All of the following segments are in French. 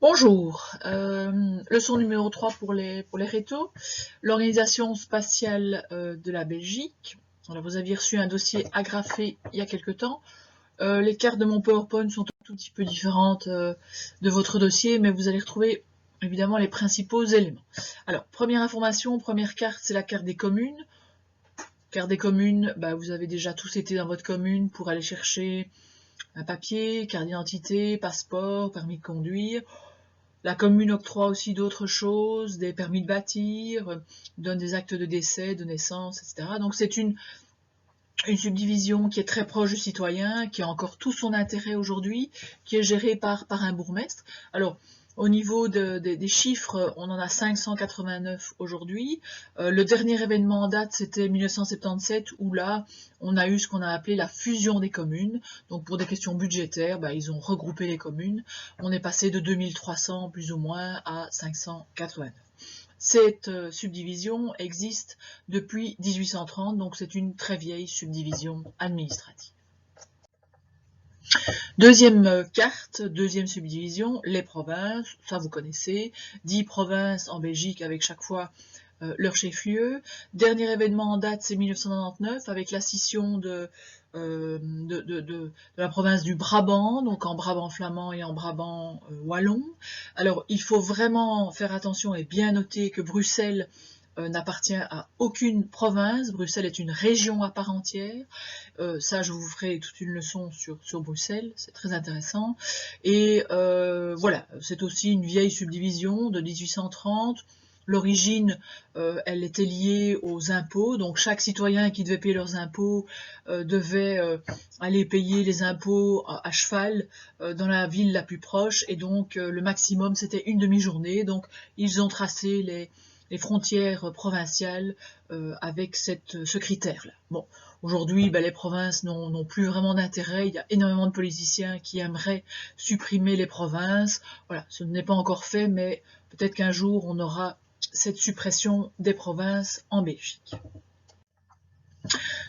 Bonjour, leçon numéro 3 pour les rétos, l'Organisation spatiale de la Belgique. Alors, vous aviez reçu un dossier agrafé il y a quelque temps. Les cartes de mon PowerPoint sont un tout petit peu différentes de votre dossier, mais vous allez retrouver évidemment les principaux éléments. Alors, première information, première carte, c'est la carte des communes. Carte des communes, vous avez déjà tous été dans votre commune pour aller chercher un papier, carte d'identité, passeport, permis de conduire. La commune octroie aussi d'autres choses, des permis de bâtir, donne des actes de décès, de naissance, etc. Donc c'est une subdivision qui est très proche du citoyen, qui a encore tout son intérêt aujourd'hui, qui est gérée par un bourgmestre. Alors, au niveau des chiffres, on en a 589 aujourd'hui. Le dernier événement en date, c'était 1977, où là, on a eu ce qu'on a appelé la fusion des communes. Donc, pour des questions budgétaires, ils ont regroupé les communes. On est passé de 2300 plus ou moins à 589. Cette subdivision existe depuis 1830, donc c'est une très vieille subdivision administrative. Deuxième carte, deuxième subdivision, les provinces, ça vous connaissez, 10 provinces en Belgique avec chaque fois leur chef-lieu. Dernier événement en date, c'est 1999 avec la scission de la province du Brabant, donc en Brabant flamand et en Brabant wallon. Alors, il faut vraiment faire attention et bien noter que Bruxelles n'appartient à aucune province. Bruxelles est une région à part entière. Ça, je vous ferai toute une leçon sur Bruxelles, c'est très intéressant. Et voilà, c'est aussi une vieille subdivision de 1830. L'origine, elle était liée aux impôts, donc chaque citoyen qui devait payer leurs impôts devait aller payer les impôts à cheval dans la ville la plus proche, et donc le maximum c'était une demi-journée, donc ils ont tracé les frontières provinciales avec ce critère-là. Bon, aujourd'hui, les provinces n'ont plus vraiment d'intérêt, il y a énormément de politiciens qui aimeraient supprimer les provinces, voilà, ce n'est pas encore fait, mais peut-être qu'un jour on aura cette suppression des provinces en Belgique.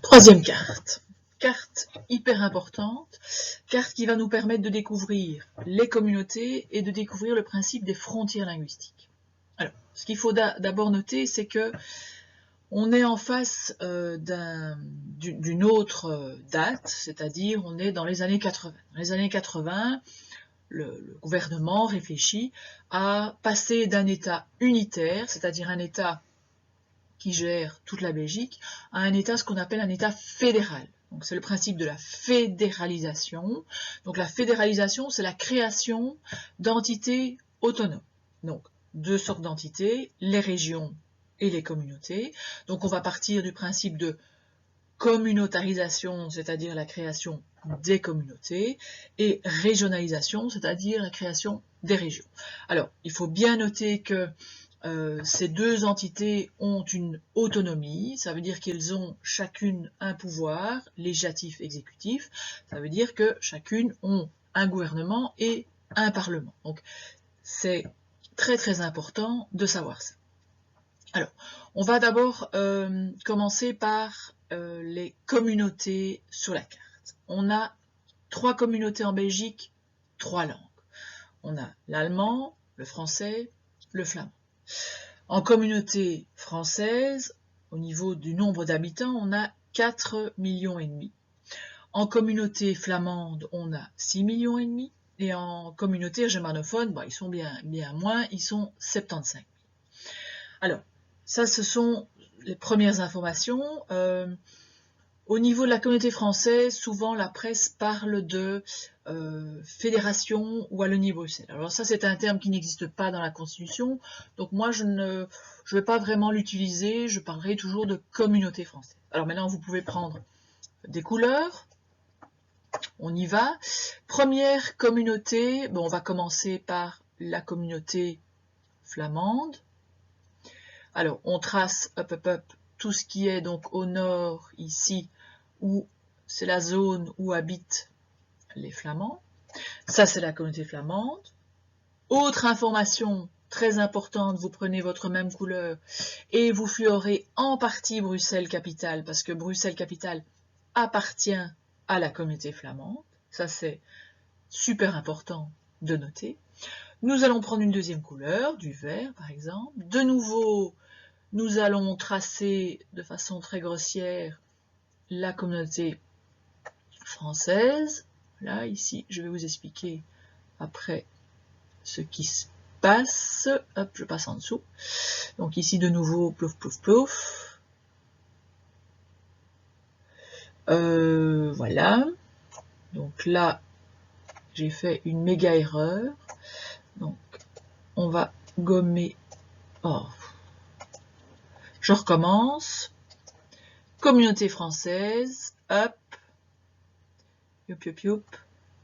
Troisième carte. Carte hyper importante, carte qui va nous permettre de découvrir les communautés et de découvrir le principe des frontières linguistiques. Alors, ce qu'il faut d'abord noter, c'est que on est en face d'une autre date, c'est-à-dire on est dans les années 80. Dans les années 80, le gouvernement réfléchit à passer d'un État unitaire, c'est-à-dire un État qui gère toute la Belgique, à un État, ce qu'on appelle un État fédéral. Donc c'est le principe de la fédéralisation. Donc la fédéralisation, c'est la création d'entités autonomes. Donc deux sortes d'entités, les régions et les communautés. Donc on va partir du principe de communautarisation, c'est-à-dire la création des communautés, et régionalisation, c'est-à-dire la création des régions. Alors, il faut bien noter que ces deux entités ont une autonomie, ça veut dire qu'elles ont chacune un pouvoir législatif, exécutif, ça veut dire que chacune ont un gouvernement et un parlement. Donc, c'est très très important de savoir ça. Alors, on va d'abord commencer par les communautés sur la carte. On a 3 communautés en Belgique, 3 langues. On a l'allemand, le français, le flamand. En communauté française, au niveau du nombre d'habitants, on a 4,5 millions. En communauté flamande, on a 6,5 millions. Et en communauté germanophone, ils sont bien moins, ils sont 75 000. Alors, ça, ce sont les premières informations. Au niveau de la communauté française, souvent la presse parle de fédération Wallonie-Bruxelles. Alors ça, c'est un terme qui n'existe pas dans la Constitution, donc moi, je ne vais pas vraiment l'utiliser, je parlerai toujours de communauté française. Alors maintenant, vous pouvez prendre des couleurs, on y va. Première communauté, on va commencer par la communauté flamande. Alors, on trace tout ce qui est donc au nord, ici, où c'est la zone où habitent les Flamands. Ça, c'est la communauté flamande. Autre information très importante, vous prenez votre même couleur et vous fluorez en partie Bruxelles-Capitale, parce que Bruxelles-Capitale appartient à la communauté flamande. Ça, c'est super important de noter. Nous allons prendre une deuxième couleur, du vert par exemple. De nouveau, nous allons tracer de façon très grossière la communauté française. Là, ici, je vais vous expliquer après ce qui se passe. Hop, je passe en dessous. Donc ici, de nouveau, plouf, plouf, plouf. Voilà. Donc là, j'ai fait une méga erreur. Donc, on va gommer. Oh. Je recommence. Communauté française. Hop. Youp, youp, youp.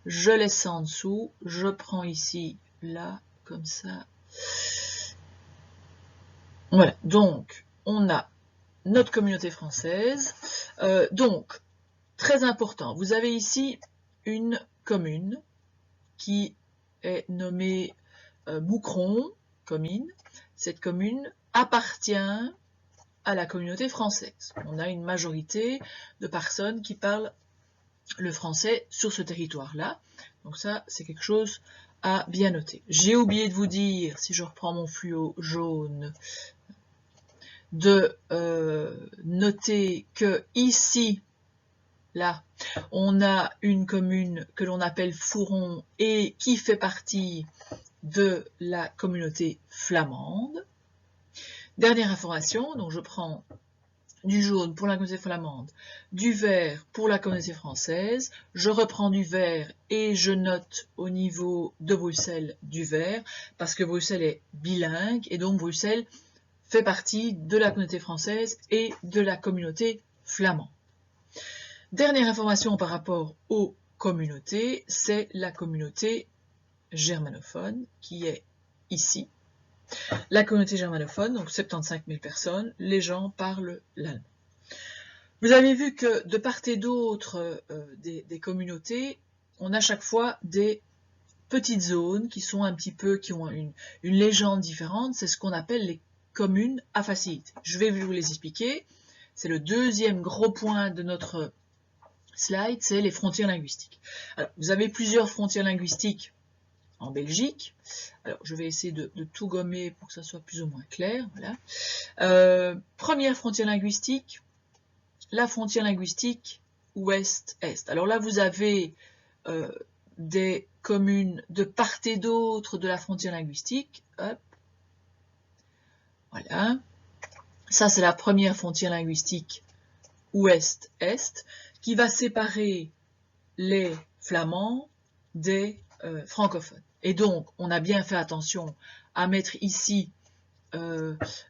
Je laisse en dessous. Je prends ici, là, comme ça. Voilà. Donc, on a notre communauté française. Donc, très important. Vous avez ici une commune qui est nommée Moucron, commune. Cette commune appartient à la communauté française. On a une majorité de personnes qui parlent le français sur ce territoire-là. Donc ça, c'est quelque chose à bien noter. J'ai oublié de vous dire, si je reprends mon fluo jaune, de noter que ici, là, on a une commune que l'on appelle Fouron et qui fait partie de la communauté flamande. Dernière information, donc je prends du jaune pour la communauté flamande, du vert pour la communauté française, je reprends du vert et je note au niveau de Bruxelles du vert, parce que Bruxelles est bilingue et donc Bruxelles fait partie de la communauté française et de la communauté flamande. Dernière information par rapport aux communautés, c'est la communauté germanophone qui est ici. La communauté germanophone, donc 75 000 personnes, les gens parlent l'allemand. Vous avez vu que de part et d'autre des communautés, on a chaque fois des petites zones qui sont un petit peu, qui ont une légende différente, c'est ce qu'on appelle les communes à facilité. Je vais vous les expliquer. C'est le deuxième gros point de notre slide, c'est les frontières linguistiques. Alors, vous avez plusieurs frontières linguistiques en Belgique. Alors, je vais essayer de tout gommer pour que ça soit plus ou moins clair. Voilà. Première frontière linguistique, la frontière linguistique ouest-est. Alors là, vous avez des communes de part et d'autre de la frontière linguistique. Hop. Voilà. Ça, c'est la première frontière linguistique ouest-est qui va séparer les flamands des francophones. Et donc, on a bien fait attention à mettre ici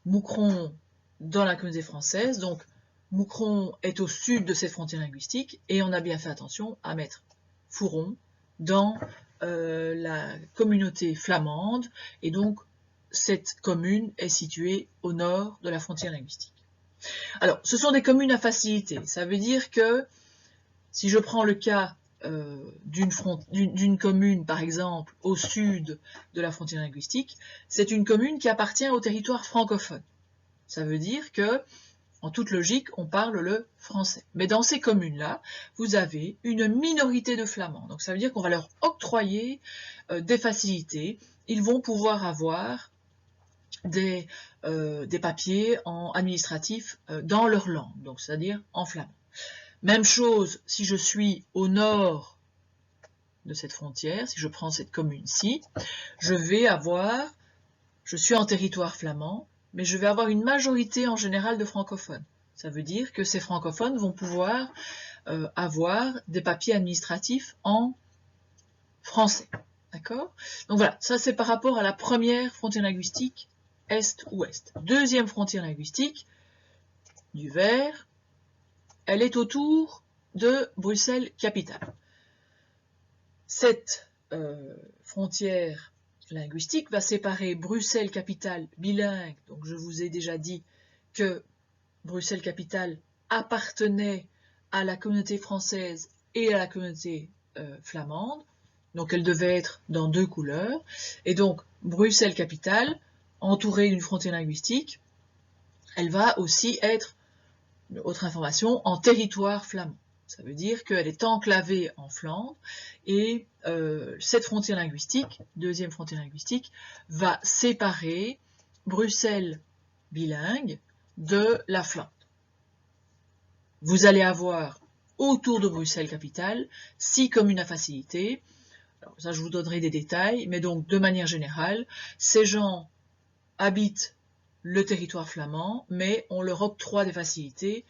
Moucron dans la communauté française. Donc, Moucron est au sud de cette frontière linguistique et on a bien fait attention à mettre Fouron dans la communauté flamande. Et donc, cette commune est située au nord de la frontière linguistique. Alors, ce sont des communes à facilité. Ça veut dire que, si je prends le cas d'une commune, par exemple, au sud de la frontière linguistique, c'est une commune qui appartient au territoire francophone. Ça veut dire que, en toute logique, on parle le français. Mais dans ces communes-là, vous avez une minorité de flamands. Donc ça veut dire qu'on va leur octroyer des facilités. Ils vont pouvoir avoir des papiers administratifs dans leur langue, donc c'est-à-dire en flamand. Même chose si je suis au nord de cette frontière, si je prends cette commune-ci, je suis en territoire flamand, mais je vais avoir une majorité en général de francophones. Ça veut dire que ces francophones vont pouvoir avoir des papiers administratifs en français. D'accord? Donc voilà, ça c'est par rapport à la première frontière linguistique est-ouest. Deuxième frontière linguistique, du vert, elle est autour de Bruxelles-Capitale. Cette frontière linguistique va séparer Bruxelles-Capitale bilingue. Donc je vous ai déjà dit que Bruxelles-Capitale appartenait à la communauté française et à la communauté flamande. Donc elle devait être dans deux couleurs. Et donc Bruxelles-Capitale, entourée d'une frontière linguistique, elle va aussi être, autre information, en territoire flamand. Ça veut dire qu'elle est enclavée en Flandre et cette frontière linguistique, deuxième frontière linguistique, va séparer Bruxelles bilingue de la Flandre. Vous allez avoir autour de Bruxelles capitale 6 communes à facilité. Alors ça, je vous donnerai des détails, mais donc de manière générale, ces gens habitent le territoire flamand, mais on leur octroie des facilités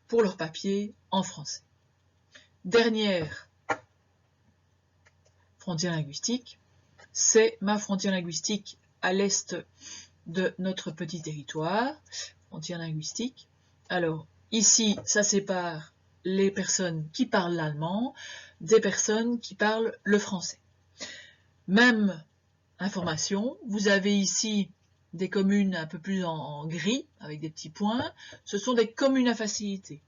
pour leurs papiers en français. Dernière frontière linguistique, c'est ma frontière linguistique à l'est de notre petit territoire, frontière linguistique. Alors, ici, ça sépare les personnes qui parlent l'allemand des personnes qui parlent le français. Même information, vous avez ici des communes un peu plus en gris, avec des petits points, ce sont des communes à facilité,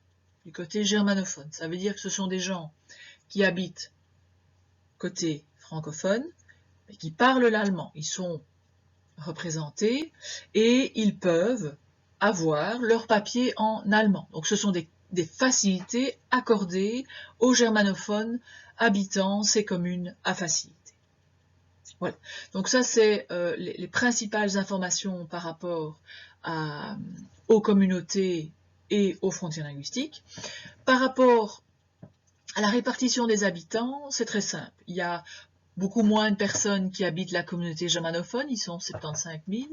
du côté germanophone. Ça veut dire que ce sont des gens qui habitent côté francophone, mais qui parlent l'allemand. Ils sont représentés et ils peuvent avoir leur papier en allemand. Donc ce sont des facilités accordées aux germanophones habitant ces communes à facilité. Voilà. Donc ça, c'est les principales informations par rapport aux communautés et aux frontières linguistiques. Par rapport à la répartition des habitants, c'est très simple. Il y a beaucoup moins de personnes qui habitent la communauté germanophone, ils sont 75 000.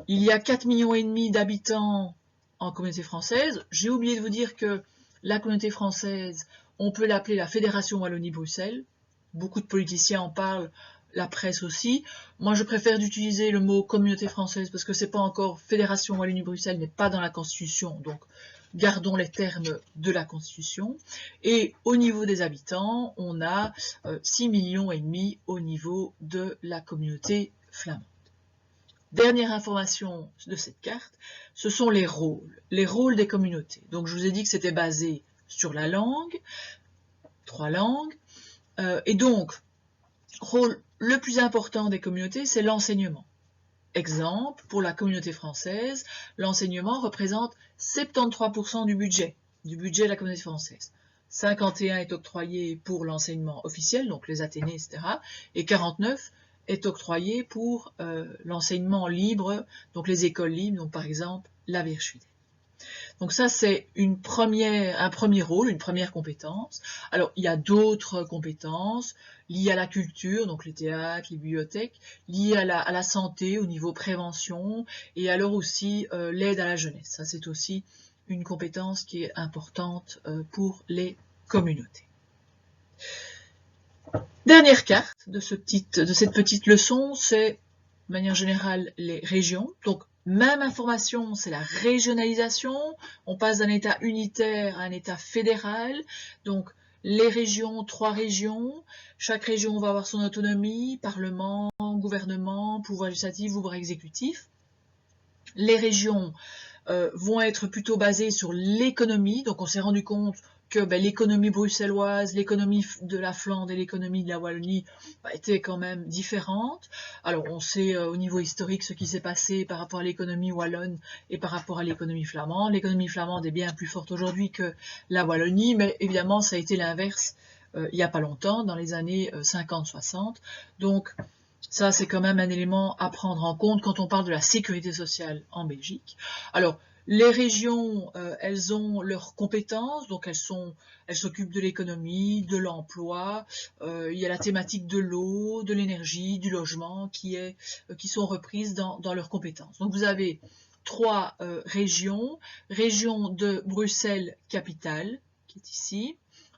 Il y a 4,5 millions d'habitants en communauté française. J'ai oublié de vous dire que la communauté française, on peut l'appeler la Fédération Wallonie-Bruxelles. Beaucoup de politiciens en parlent, la presse aussi. Moi, je préfère d'utiliser le mot communauté française parce que c'est pas encore Fédération Wallonie-Bruxelles n'est pas dans la Constitution, donc gardons les termes de la Constitution. Et au niveau des habitants, on a 6,5 millions au niveau de la communauté flamande. Dernière information de cette carte, ce sont les rôles des communautés. Donc je vous ai dit que c'était basé sur la langue, 3 langues, et donc rôle le plus important des communautés, c'est l'enseignement. Exemple, pour la communauté française, l'enseignement représente 73% du budget de la communauté française. 51 est octroyé pour l'enseignement officiel, donc les Athénées, etc. Et 49 est octroyé pour l'enseignement libre, donc les écoles libres, donc par exemple la Virchude. Donc ça, c'est un premier rôle, une première compétence. Alors, il y a d'autres compétences liées à la culture, donc les théâtres, les bibliothèques, liées à la santé au niveau prévention, et alors aussi l'aide à la jeunesse. Ça, c'est aussi une compétence qui est importante pour les communautés. Dernière carte de cette petite leçon, c'est, de manière générale, les régions. Donc, même information, c'est la régionalisation. On passe d'un État unitaire à un État fédéral. Donc, les régions, 3 régions. Chaque région va avoir son autonomie, parlement, gouvernement, pouvoir législatif, pouvoir exécutif. Les régions vont être plutôt basées sur l'économie. Donc, on s'est rendu compte que l'économie bruxelloise, l'économie de la Flandre et l'économie de la Wallonie étaient quand même différentes. Alors on sait au niveau historique ce qui s'est passé par rapport à l'économie wallonne et par rapport à l'économie flamande. L'économie flamande est bien plus forte aujourd'hui que la Wallonie, mais évidemment ça a été l'inverse il n'y a pas longtemps, dans les années 50-60. Donc ça c'est quand même un élément à prendre en compte quand on parle de la sécurité sociale en Belgique. Alors, les régions, elles ont leurs compétences, donc elles s'occupent de l'économie, de l'emploi, il y a la thématique de l'eau, de l'énergie, du logement qui sont reprises dans leurs compétences. Donc vous avez 3 régions, région de Bruxelles-Capitale, qui est ici,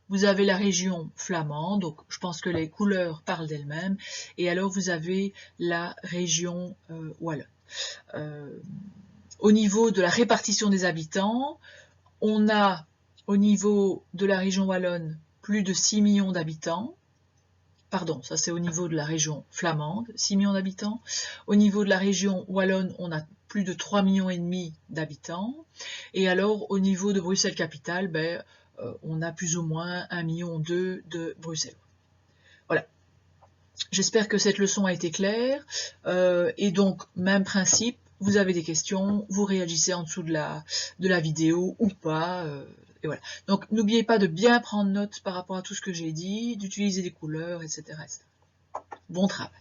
vous avez la région flamande, donc je pense que les couleurs parlent d'elles-mêmes, et alors vous avez la région wallonne. Au niveau de la répartition des habitants, on a au niveau de la région wallonne plus de 6 millions d'habitants. Pardon, ça c'est au niveau de la région flamande, 6 millions d'habitants. Au niveau de la région wallonne, on a plus de 3,5 millions d'habitants. Et alors au niveau de Bruxelles-Capitale, on a plus ou moins 1,2 million de Bruxellois. Voilà. J'espère que cette leçon a été claire. Et donc, même principe. Vous avez des questions, vous réagissez en dessous de la vidéo ou pas, Et voilà. Donc n'oubliez pas de bien prendre note par rapport à tout ce que j'ai dit, d'utiliser des couleurs, etc., etc. Bon travail.